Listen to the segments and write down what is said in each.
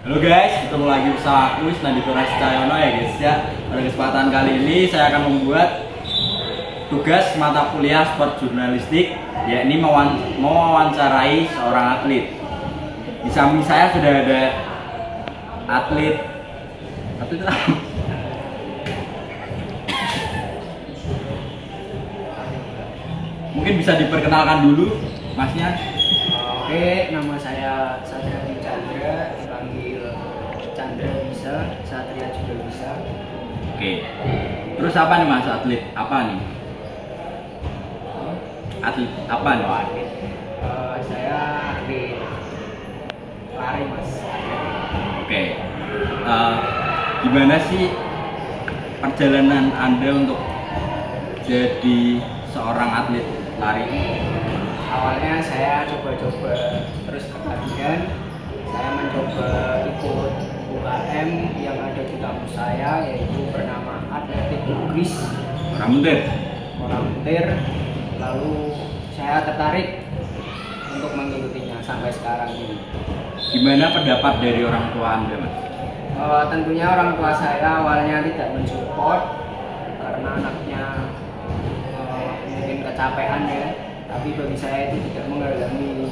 Halo guys, ketemu lagi bersama aku Nandito Rascayono ya guys ya. Pada kesempatan kali ini saya akan membuat tugas mata kuliah sport jurnalistik, yakni mewawancarai seorang atlet. Di samping saya sudah ada atlet mungkin bisa diperkenalkan dulu masnya. Oke, nama saya Satria Chandra, dipanggil Chandra bisa, Satria juga bisa. Oke. Terus apa nih mas, atlet apa nih? Atlet apa nih? Saya atlet lari mas. Oke. Gimana sih perjalanan Anda untuk jadi seorang atlet lari? Awalnya saya coba-coba terus kemudian saya mencoba ikut UKM yang ada di kampus saya, yaitu bernama Atletik Ugris Orang Muntir. Lalu saya tertarik untuk mengikutinya sampai sekarang ini. Gimana pendapat dari orang tua Anda mas? Tentunya orang tua saya awalnya tidak mensupport karena anaknya mungkin kecapean ya. Tapi bagi saya itu tidak menghalangi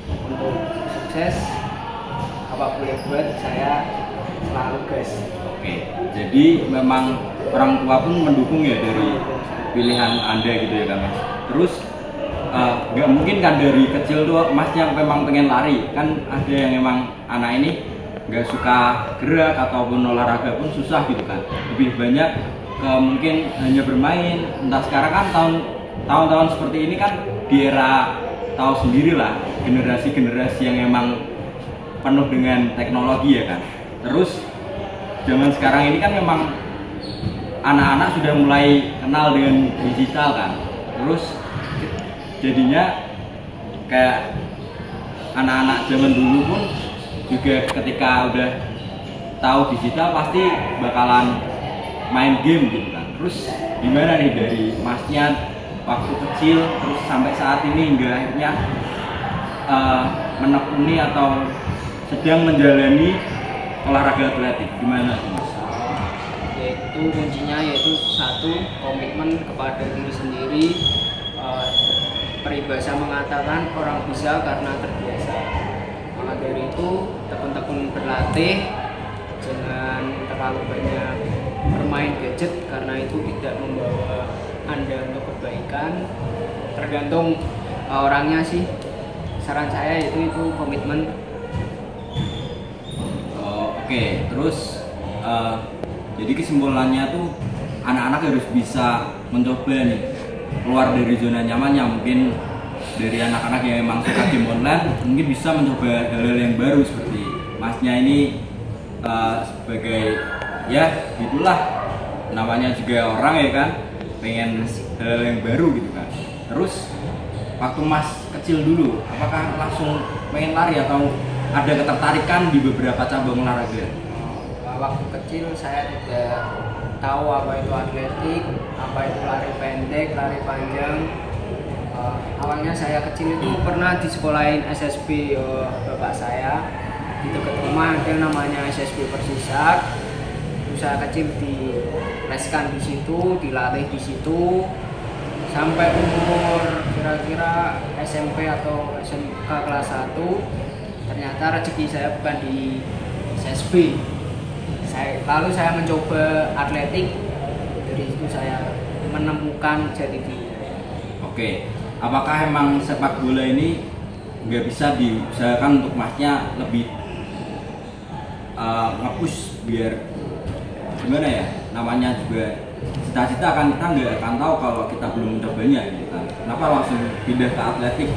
untuk sukses. Apa boleh buat, saya selalu gas. Oke, jadi memang orang tua pun mendukung ya dari pilihan Anda gitu ya kan mas. Terus nggak mungkin kan dari kecil tuh masnya memang pengen lari, kan ada yang memang anak ini nggak suka gerak ataupun olahraga pun susah gitu kan. Lebih banyak mungkin hanya bermain. Entah sekarang kan tahun-tahun seperti ini kan di era tahu sendiri lah, generasi-generasi yang emang penuh dengan teknologi ya kan. Terus zaman sekarang ini kan memang anak-anak sudah mulai kenal dengan digital kan. Terus jadinya kayak anak-anak zaman dulu pun juga ketika udah tahu digital pasti bakalan main game gitu kan. Terus gimana nih dari masnya waktu kecil terus sampai saat ini hingga akhirnya menekuni atau sedang menjalani olahraga atletik, gimana mas? Yaitu kuncinya yaitu satu, komitmen kepada diri sendiri. Peribahasa mengatakan orang bisa karena terbiasa. Maka dari itu tekun-tekun berlatih, jangan terlalu banyak bermain gadget karena itu tidak membawa Anda untuk kebaikan. Tergantung orangnya sih. Saran saya itu komitmen. Oke, terus jadi kesimpulannya tuh anak-anak harus bisa mencoba nih keluar dari zona nyamannya. Mungkin dari anak-anak yang memang suka game online mungkin bisa mencoba hal-hal yang baru seperti masnya ini sebagai ya gitulah, namanya juga orang ya kan, pengen hal yang baru gitu kan. Terus waktu mas kecil dulu apakah langsung pengen lari atau ada ketertarikan di beberapa cabang olahraga? Waktu kecil saya tidak tahu apa itu atletik, apa itu lari pendek, lari panjang. Awalnya saya kecil itu pernah di sekolahin SSB bapak saya di dekat rumah, ada namanya SSB Persisak. Saya kecil dileskan di situ, dilatih di situ sampai umur kira-kira SMP atau SMK kelas 1. Ternyata rezeki saya bukan di SSB. Lalu saya mencoba atletik, dari situ saya menemukan jati diri. Oke, apakah emang sepak bola ini nggak bisa diusahakan untuk masnya lebih nge-push biar gimana ya, namanya juga cita-cita kan, kita nggak akan tahu kalau kita belum mencobanya gitu kan. Kenapa langsung pindah ke atletik?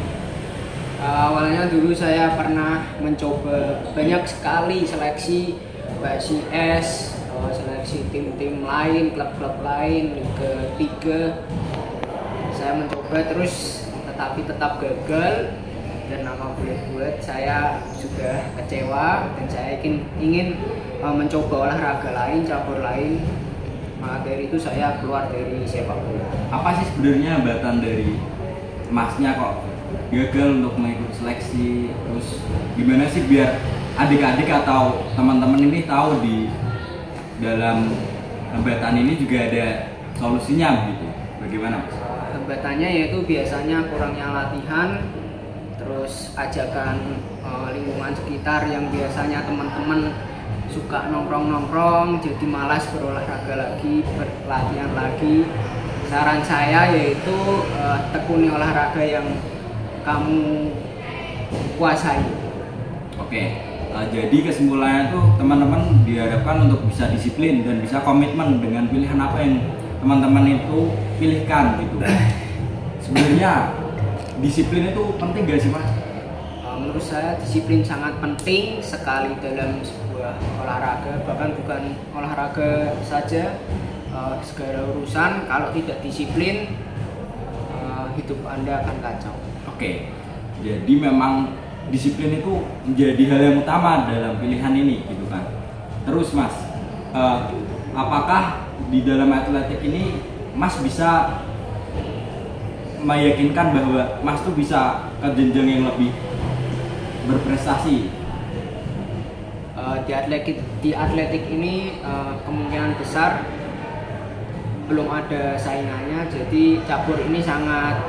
Awalnya dulu saya pernah mencoba banyak sekali seleksi PSIS, seleksi tim-tim lain, klub-klub lain, Liga 3. Saya mencoba terus tetapi tetap gagal, dan apa boleh buat saya juga kecewa dan saya ingin mencoba olahraga lain, cabur lain. Maka dari itu saya keluar dari sepak bola. Apa sih sebenarnya hambatan dari masnya kok gagal untuk mengikuti seleksi? Terus gimana sih biar adik-adik atau teman-teman ini tahu di dalam hambatan ini juga ada solusinya gitu. Bagaimana Mas? Hambatannya yaitu biasanya kurangnya latihan, terus ajakan lingkungan sekitar yang biasanya teman-teman suka nongkrong-nongkrong jadi malas berolahraga lagi, berlatihan lagi. Saran saya yaitu tekuni olahraga yang kamu kuasai. Oke, jadi kesimpulannya tuh teman-teman diharapkan untuk bisa disiplin dan bisa komitmen dengan pilihan apa yang teman-teman itu pilihkan gitu. Sebenarnya disiplin itu penting gak sih Mas? Menurut saya disiplin sangat penting sekali dalam sebuah olahraga, bahkan bukan olahraga saja, segala urusan kalau tidak disiplin hidup Anda akan kacau. Oke, jadi memang disiplin itu menjadi hal yang utama dalam pilihan ini gitu kan. Terus Mas, apakah di dalam atletik ini Mas bisa meyakinkan bahwa Mas tuh bisa ke jenjang yang lebih berprestasi? Di atletik ini kemungkinan besar belum ada saingannya, jadi cabur ini sangat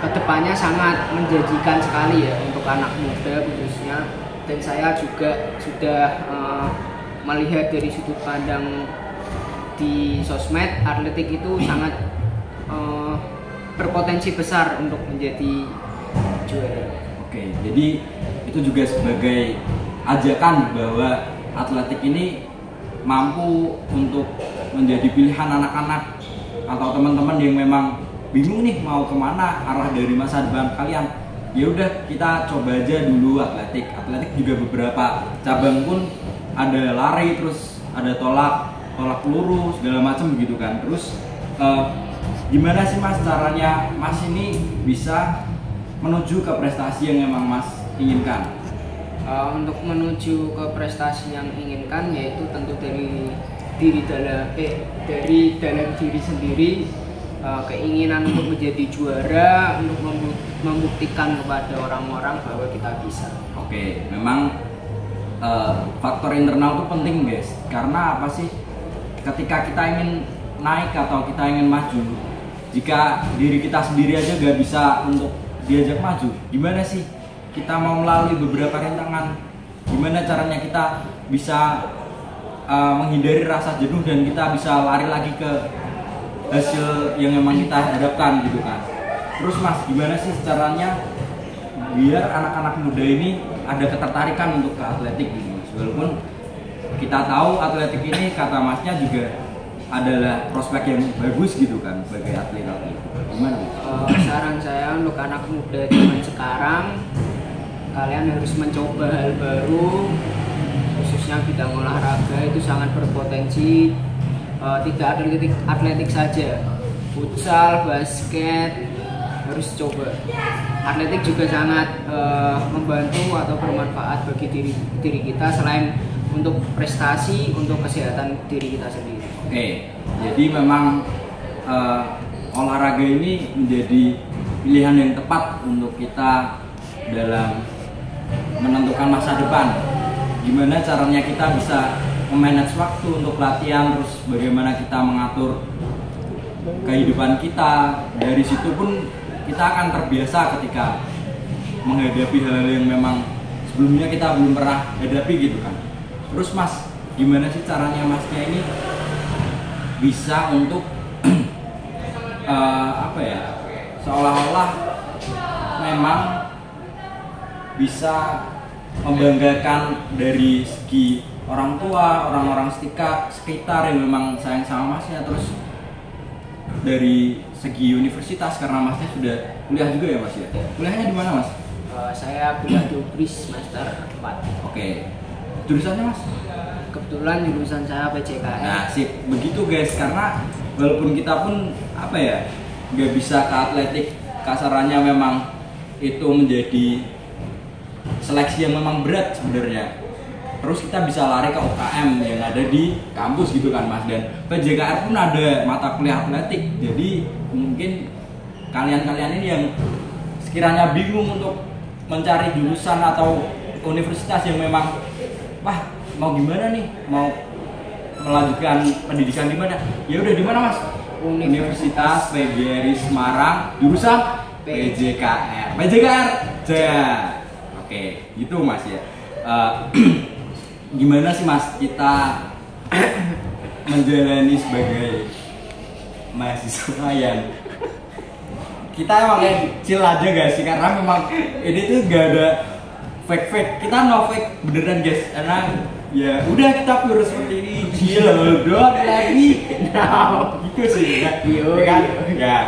kedepannya sangat menjanjikan sekali ya untuk anak muda khususnya, dan saya juga sudah melihat dari sudut pandang di sosmed, atletik itu sangat berpotensi besar untuk menjadi juara. Oke, jadi itu juga sebagai ajakan bahwa atletik ini mampu untuk menjadi pilihan anak-anak atau teman-teman yang memang bingung nih mau kemana arah dari masa depan kalian. Ya udah, kita coba aja dulu atletik. Atletik juga beberapa cabang pun ada lari, terus ada tolak peluru segala macam gitu kan. Terus gimana sih Mas caranya Mas ini bisa menuju ke prestasi yang memang Mas inginkan? Untuk menuju ke prestasi yang inginkan yaitu tentu dari dalam diri sendiri, keinginan untuk menjadi juara, untuk membuktikan kepada orang-orang bahwa kita bisa. Oke, memang faktor internal itu penting guys, karena apa sih, ketika kita ingin naik atau kita ingin maju, jika diri kita sendiri aja gak bisa untuk diajak maju, gimana sih kita mau melalui beberapa rintangan? Gimana caranya kita bisa menghindari rasa jenuh dan kita bisa lari lagi ke hasil yang memang kita harapkan gitu kan? Terus Mas, gimana sih caranya biar anak-anak muda ini ada ketertarikan untuk ke atletik gitu Mas? Walaupun kita tahu atletik ini kata Masnya juga adalah prospek yang bagus gitu kan sebagai atlet. Gimana? Saran saya untuk anak muda zaman sekarang, kalian harus mencoba hal baru, khususnya bidang olahraga itu sangat berpotensi. Tidak atletik saja, futsal, basket harus coba. Atletik juga sangat membantu atau bermanfaat bagi diri kita selain untuk prestasi, untuk kesehatan diri kita sendiri. Oke, jadi memang olahraga ini menjadi pilihan yang tepat untuk kita dalam menentukan masa depan. Gimana caranya kita bisa memanage waktu untuk latihan, terus bagaimana kita mengatur kehidupan kita. Dari situ pun kita akan terbiasa ketika menghadapi hal-hal yang memang sebelumnya kita belum pernah hadapi gitu kan. Terus Mas, gimana sih caranya Masnya ini bisa untuk apa ya, seolah-olah memang bisa membanggakan dari segi orang tua, orang-orang sekitar yang memang sayang sama Masnya. Terus dari segi universitas, karena Masnya sudah kuliah juga ya Mas ya? Kuliahnya di mana Mas? Saya kuliah di UPRIS semester 4. Oke, jurusannya Mas? Kebetulan jurusan saya PJKN. Nah sip, begitu guys, karena walaupun kita pun apa ya, nggak bisa ke atletik, kasarannya memang itu menjadi seleksi yang memang berat sebenarnya. Terus kita bisa lari ke UKM yang ada di kampus gitu kan Mas, dan PJKR pun ada mata kuliah atletik. Jadi mungkin kalian-kalian ini yang sekiranya bingung untuk mencari jurusan atau universitas yang memang wah mau gimana nih, mau melanjutkan pendidikan di mana? Ya udah di mana mas? Universitas PGRI Semarang, jurusan PJKR. PJKR Jaya. Oke, gitu mas ya. Gimana sih mas kita menjalani sebagai mahasiswa yang kita emang yang chill aja gak sih, karena memang ini tuh gak ada fake, kita no fake beneran guys, karena ya udah kita pure seperti ini, chill doang lagi, nah gitu sih ya kan, ya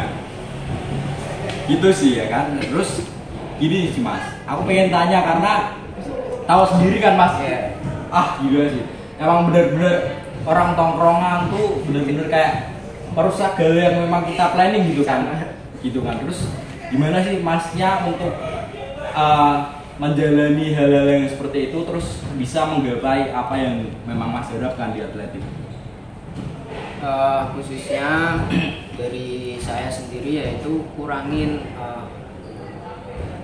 gitu sih ya kan. Terus gini sih mas, aku pengen tanya karena tahu sendiri kan mas, gila sih, emang bener-bener orang tongkrongan tuh bener-bener kayak merusak hal yang memang kita planning gitu kan. Terus gimana sih masnya untuk menjalani hal-hal yang seperti itu terus bisa menggapai apa yang memang mas harapkan di atletik? Khususnya dari saya sendiri yaitu kurangin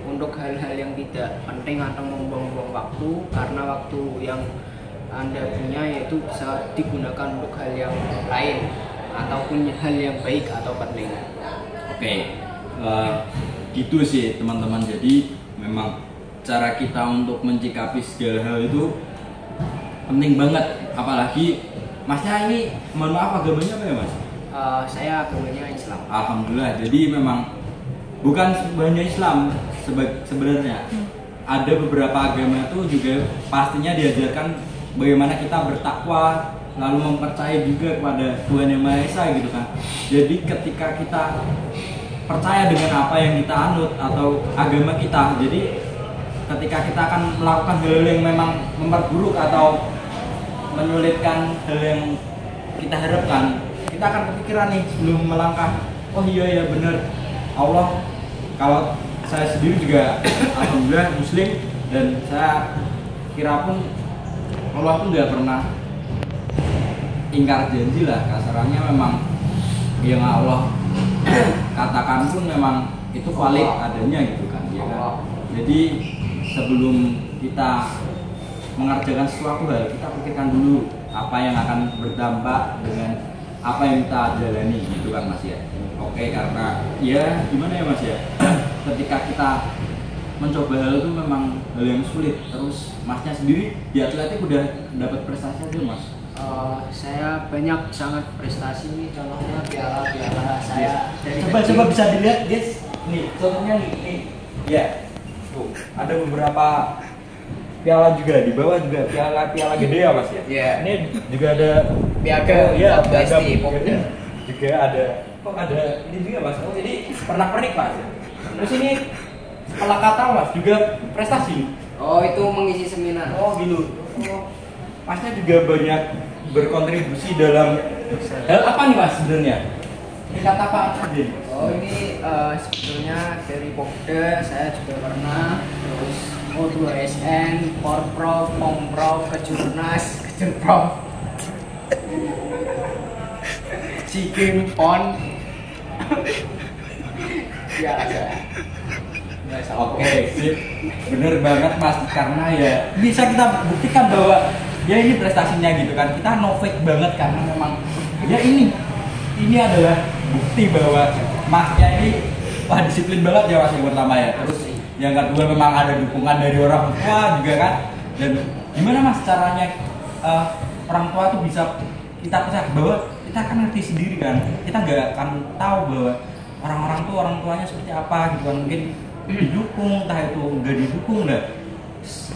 untuk hal-hal yang tidak penting atau membuang-buang waktu, karena waktu yang Anda punya yaitu bisa digunakan untuk hal yang lain ataupun hal yang baik atau penting. Oke, gitu sih teman-teman. Jadi memang cara kita untuk mencikapi segala hal itu penting banget. Apalagi masnya ini, mohon maaf agamanya apa ya mas? Saya agamanya Islam. Alhamdulillah. Jadi memang bukan sebenarnya Islam sebenarnya. Ada beberapa agama itu juga pastinya diajarkan bagaimana kita bertakwa, lalu mempercayai juga kepada Tuhan Yang Maha Esa gitu kan. Jadi ketika kita percaya dengan apa yang kita anut atau agama kita, jadi ketika kita akan melakukan hal yang memang memperburuk atau menyulitkan hal yang kita harapkan, kita akan kepikiran nih sebelum melangkah, oh iya ya bener, Allah, kalau saya sendiri juga alhamdulillah muslim, dan saya kira pun Allah tuh nggak pernah ingkar janji lah, kasarannya memang yang Allah katakan pun memang itu valid adanya gitu kan, ya kan? Jadi sebelum kita mengerjakan sesuatu hal, kita pikirkan dulu apa yang akan berdampak dengan apa yang kita jalani gitu kan mas ya. Oke, karena ya gimana ya mas ya, ketika kita mencoba hal itu memang hal yang sulit. Terus masnya sendiri di atletik udah dapat prestasi aja mas? Saya banyak sangat prestasi nih, contohnya piala saya. Coba bisa dilihat guys, nih contohnya nih, ya tuh ada beberapa piala juga, di bawah juga piala gede ya mas ya. Ini juga ada piagam, ya piagam juga ada. Kok ada ini juga mas? Oh ini pernah pernik mas. Terus ini Palakata mas juga prestasi. Oh itu mengisi seminar. Oh gitu. Oh, masnya juga banyak berkontribusi dalam hal apa nih mas sebenarnya? Ini kata apa aja? Oh ini sebetulnya dari Popda saya juga pernah, terus O2SN, Porprov, Pomprov, Kejurnas, Kejurprov, Cikim, Pon. Ya ada. Oke, sip. Bener banget mas, karena ya bisa kita buktikan bahwa ya ini prestasinya gitu kan. Kita no fake banget karena memang ya ini adalah bukti bahwa masnya ini wah disiplin banget ya mas yang pertama ya. Terus yang kedua memang ada dukungan dari orang tua juga kan. Dan gimana mas caranya orang tua tuh bisa kita percaya bahwa kita akan ngerti sendiri kan. Kita nggak akan tahu bahwa orang-orang tuh orang tuanya seperti apa gitu kan. Mungkin didukung, entah itu nggak didukung dah.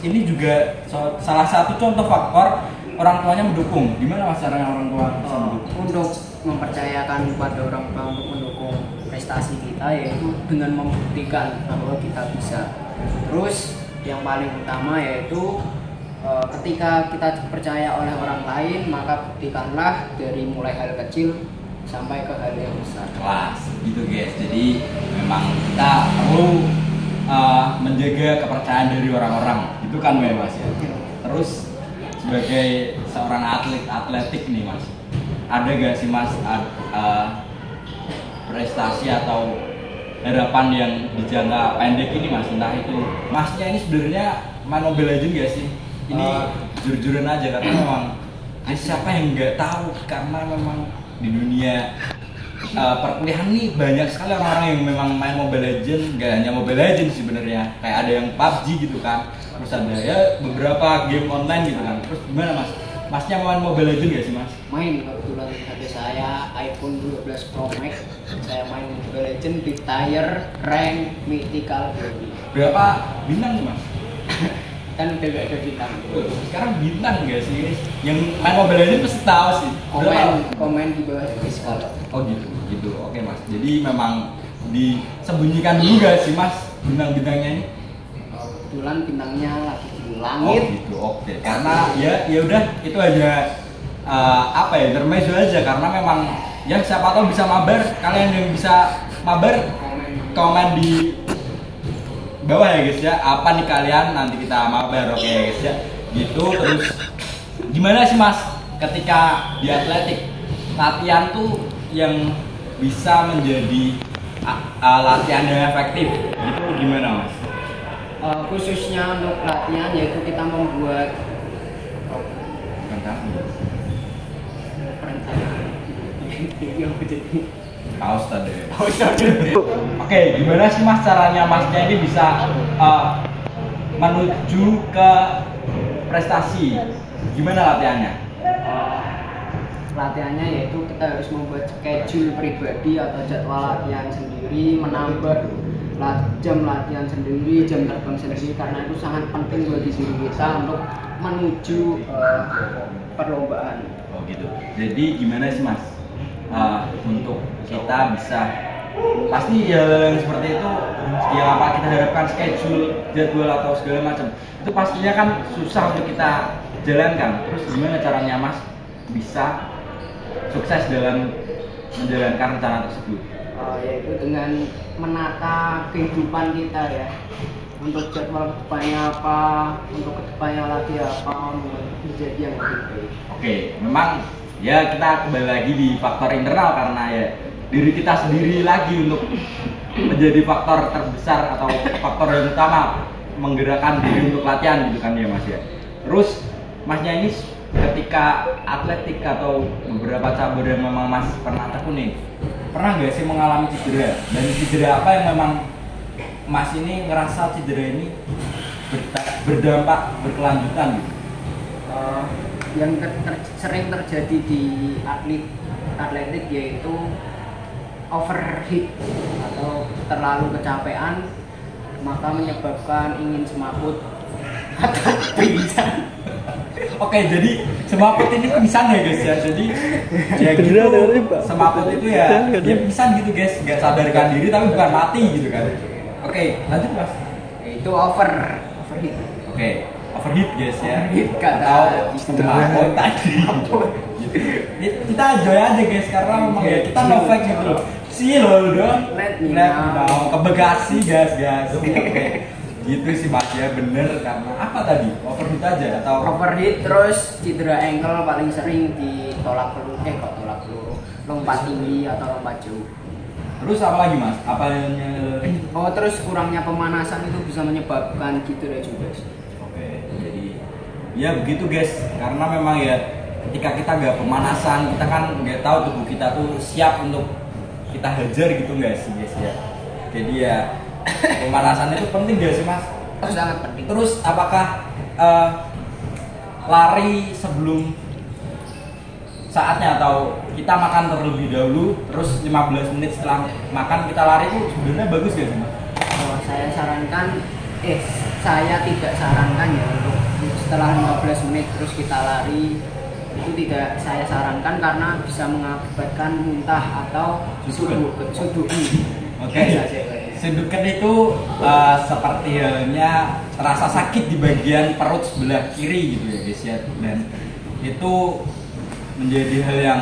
Ini juga salah satu contoh faktor orang tuanya mendukung. Gimana mas caranya orang tua bisa mendukung? Untuk mempercayakan kepada orang tua untuk mendukung prestasi kita, yaitu dengan membuktikan bahwa kita bisa. Terus yang paling utama yaitu ketika kita dipercaya oleh orang lain, maka buktikanlah dari mulai hal kecil sampai ke hal yang besar. Kelas gitu guys. Jadi memang kita perlu menjaga kepercayaan dari orang-orang. Itu kan mas ya. Terus sebagai seorang atletik nih mas, ada gak sih mas prestasi atau harapan yang di jangka pendek ini mas? Entah itu masnya ini sebenarnya main Mobile Legends gak sih? Ini jujur-jujuran aja karena memang siapa yang nggak tahu, karena memang di dunia perkuliahan nih banyak sekali orang-orang yang memang main Mobile Legends. Nggak hanya Mobile Legends sebenarnya, kayak ada yang PUBG gitu kan, terus ada ya beberapa game online gitu kan. Terus gimana mas? Masnya main Mobile Legends gak sih mas? Main, kebetulan HP saya iPhone 12 Pro Max. Saya main Mobile Legends, Big Tier, Rank, Mythical. Berapa bintang sih mas? Kan udah gak ada bintang. Sekarang bintang gak sih? Yang main Mobile Legends pasti tahu sih. Komen di bawah Discord. Oh gitu. Oke mas. Jadi memang disembunyikan dulu gak sih mas bintang-bintangnya ini? Kebetulan bintangnya lagi di langit. Oh gitu. Oke. Karena ya udah itu aja apa ya, intermezzo aja, karena memang ya siapa tahu bisa mabar. Kalian yang bisa mabar komen di bawah ya guys ya, apa nih kalian, nanti kita mabar. Oke guys ya, gitu. Terus gimana sih mas ketika di atletik, latihan tuh yang bisa menjadi latihan yang efektif itu gimana mas? Khususnya untuk latihan yaitu kita membuat Paus tadi. Oke, gimana sih mas caranya masnya ini bisa menuju ke prestasi? Gimana latihannya? Latihannya yaitu kita harus membuat schedule pribadi atau jadwal latihan sendiri, menambah jam latihan sendiri, jam terbang sendiri, karena itu sangat penting bagi diri kita untuk menuju perlombaan. Oh gitu. Jadi gimana sih mas untuk kita bisa, pasti hal yang seperti itu yang apa kita harapkan, schedule, jadwal atau segala macam itu pastinya kan susah untuk kita jalankan. Terus gimana caranya mas bisa sukses dalam menjalankan rencana tersebut? Yaitu dengan menata kehidupan kita ya, untuk jadwal kedepannya apa, untuk kedepannya lagi apa, menjadi yang lebih baik. Oke, memang ya kita kembali lagi di faktor internal, karena ya diri kita sendiri lagi untuk menjadi faktor terbesar atau faktor yang utama menggerakkan diri untuk latihan gitu kan ya mas ya. Terus masnya ini ketika atletik atau beberapa cabur yang memang mas pernah tekuni, pernah nggak sih mengalami cedera? Dan cedera apa yang memang mas ini ngerasa cedera ini berdampak berkelanjutan gitu? Yang sering terjadi di atletik yaitu overheat atau terlalu kecapean, maka menyebabkan ingin semaput atau pingsan. Oke, jadi semaput ini pingsan ya guys ya. Jadi ya gitu, semaput itu ya dia pingsan gitu guys, nggak sadarkan diri tapi bukan mati gitu kan. Oke, lanjut mas. Itu overheat. Oke, overheat guys ya. Overheat kata semaput tadi. Kita enjoy aja guys, karena memang ya kita no fake gitu loh. Sih loh dong. Let me know. Ke Bekasi guys. Gitu sih mas ya, bener. Karena apa tadi? Overheat aja atau overheat, terus cedera ankle paling sering di tolak peluru, lompat tinggi atau lompat jauh. Terus apa lagi mas? Terus kurangnya pemanasan itu bisa menyebabkan cedera juga sih. Oke, jadi ya begitu guys, karena memang ya ketika kita nggak pemanasan, kita kan nggak tahu tubuh kita tuh siap untuk kita hajar gitu nggak sih guys ya. Jadi ya pemanasan itu penting gak sih mas? Sangat penting. Terus apakah lari sebelum saatnya atau kita makan terlebih dahulu terus 15 menit setelah makan kita lari itu sebenarnya bagus gak sih mas? Saya tidak sarankan ya untuk setelah 15 menit terus kita lari, itu tidak saya sarankan karena bisa mengakibatkan muntah atau sudukan. Oke. Sudukan itu seperti halnya rasa sakit di bagian perut sebelah kiri gitu ya guys ya, dan itu menjadi hal yang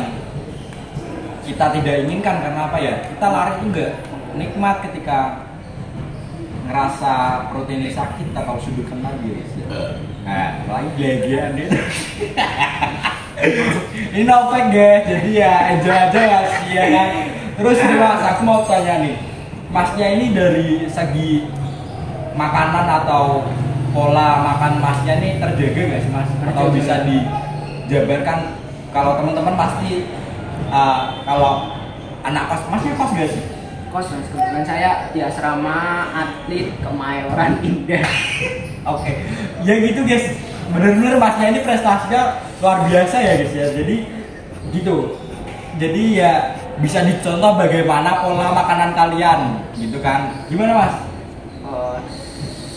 kita tidak inginkan. Karena apa ya, kita lari itu enggak nikmat ketika ngerasa perut ini sakit atau sudukan lagi guys ya. Nah, apalagi gila-gilaan deh. Ini no fake guys, jadi ya enjoy aja mas ya kan. Terus nih mas, aku mau tanya nih, masnya ini dari segi makanan atau pola makan masnya ini terjaga nggak sih mas? Atau bisa dijabarkan? Kalau teman-teman pasti kalau anak kos, masnya kos nggak sih? Kos mas, kebetulan saya di asrama atlet Kemayoran Indah. Oke, ya gitu guys. Bener-bener masnya ini prestasinya luar biasa ya guys ya. Jadi gitu. Jadi ya bisa dicontoh bagaimana pola makanan kalian, gitu kan? Gimana mas?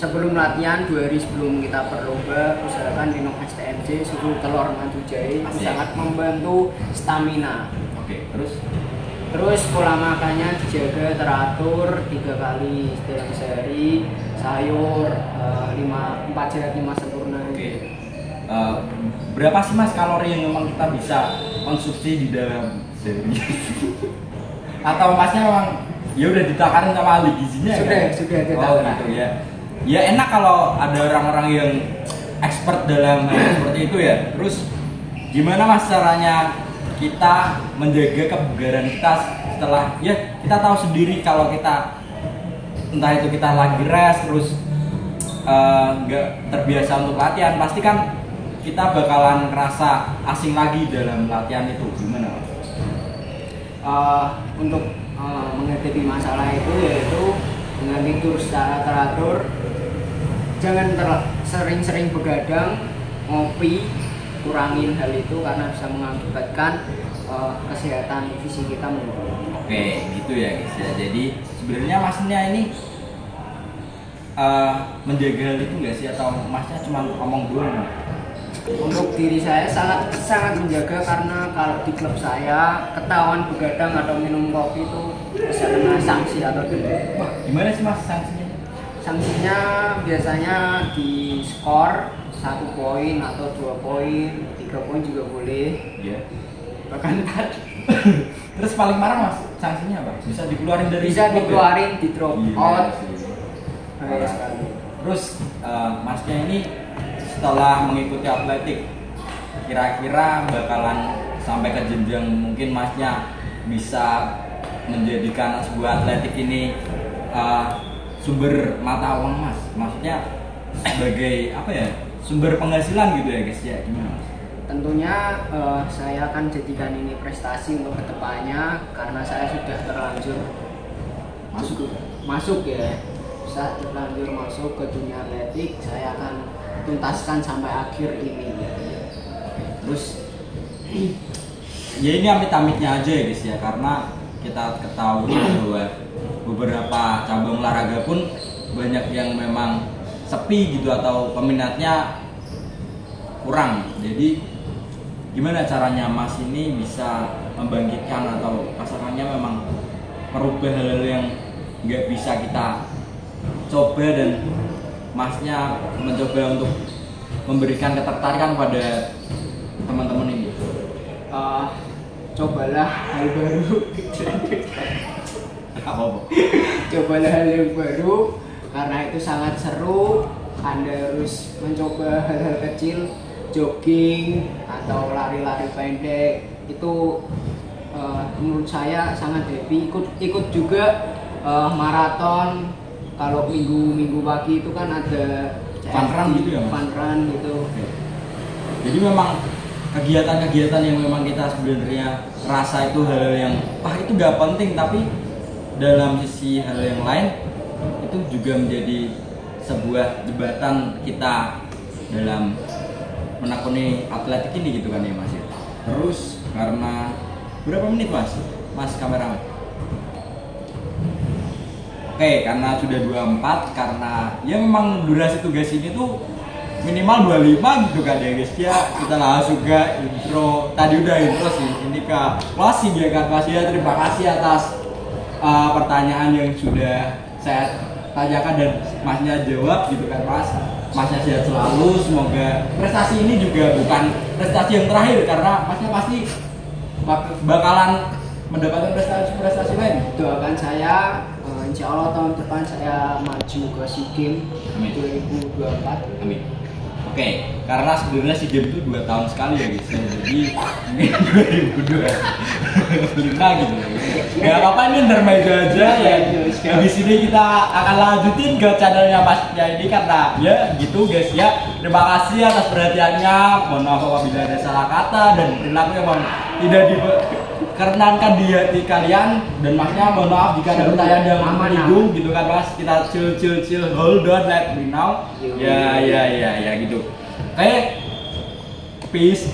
Sebelum latihan 2 hari sebelum kita berlomba, usahakan minum STMJ susu telur madu jahe, itu sangat membantu stamina. Oke, Terus pola makannya dijaga teratur 3 kali dalam sehari, sayur 4 sehat 5 sempurna. Oke. Berapa sih mas kalori yang memang kita bisa konsumsi di dalam sehari? Atau masnya memang ya udah ditakarin sama ahli gizinya? Sudah oh gitu ya. Ya enak kalau ada orang-orang yang expert dalam hal seperti itu ya. Terus gimana mas caranya kita menjaga kebugaran kita setelah ya kita tahu sendiri kalau kita entah itu kita lagi rest terus nggak terbiasa untuk latihan, pasti kan kita bakalan ngerasa asing lagi dalam latihan itu. Gimana mas? Untuk menghadapi masalah itu yaitu dengan tidur secara teratur, jangan sering-sering begadang, ngopi, kurangin hal itu karena bisa mengakibatkan kesehatan fisik kita menurun. Oke, gitu ya guys ya. Jadi sebenarnya masnya ini menjaga hal itu nggak sih atau masnya cuma ngomong doang? Untuk diri saya sangat menjaga karena kalau di klub saya ketahuan begadang atau minum kopi itu bisa kena sanksi atau denda. Wah, gimana sih mas sanksinya? Sanksinya biasanya di skor 1 poin atau 2 poin, 3 poin juga boleh. Iya. Bahkan 4. Terus paling marah mas sanksinya apa? Bisa dikeluarin dari bisa dikeluarin di drop out. Bahaya sekali. Terus masnya ini setelah mengikuti atletik kira-kira bakalan sampai ke jenjang mungkin masnya bisa menjadikan sebuah atletik ini sumber mata uang mas, maksudnya sebagai apa ya, sumber penghasilan gitu ya guys ya, gimana mas? Tentunya saya akan jadikan ini prestasi untuk kedepannya karena saya sudah terlanjur masuk ya, saat terlanjur masuk ke dunia atletik, saya akan tuntaskan sampai akhir ini. Terus ya ini amit-amitnya aja ya guys ya, karena kita ketahui bahwa beberapa cabang olahraga pun banyak yang memang sepi gitu atau peminatnya kurang. Jadi gimana caranya mas ini bisa membangkitkan atau kasarannya memang merubah hal-hal yang nggak bisa kita coba dan masnya mencoba untuk memberikan ketertarikan pada teman-teman ini? Cobalah hal baru. Cobalah hal yang baru karena itu sangat seru. Anda harus mencoba hal-hal kecil, jogging atau lari-lari pendek. Itu menurut saya sangat happy. Ikut juga maraton. Kalau minggu pagi itu kan ada fun run gitu ya mas? Fun run gitu. Jadi memang kegiatan-kegiatan yang memang kita sebenarnya rasa itu hal yang itu gak penting, tapi dalam sisi hal yang lain itu juga menjadi sebuah jembatan kita dalam menekuni atletik ini gitu kan ya mas ya. Terus karena berapa menit mas kameramen? Oke, karena sudah 24, karena ya memang durasi tugas ini tuh minimal 25 gitu kan ya guys ya. Kita langsung ke intro. Tadi udah intro sih, ini ke closing ya kan mas ya. Terima kasih atas pertanyaan yang sudah saya tanyakan dan masnya jawab gitu kan mas. Masnya sehat selalu, semoga prestasi ini juga bukan prestasi yang terakhir karena masnya pasti bakalan mendapatkan prestasi lain. Doakan saya insya Allah tahun depan saya maju ke SEA Games 2024. Amin. Oke, karena sebenarnya si game itu 2 tahun sekali ya guys. Jadi mungkin 2025 gitu. Gak apa-apa, ini intermezzo aja ya. Habis ini kita akan lanjutin ke channelnya Masnya ini karena ya gitu guys ya. Terima kasih atas perhatiannya. Mohon maaf apabila ada salah kata dan perilaku yang tidak diperkenankan di hati kalian, dan Masnya mohon maaf jika ada pertanyaan yang menyinggung gitu kan Mas. Kita chill, hold on, let me know. Ya gitu. Oke, peace.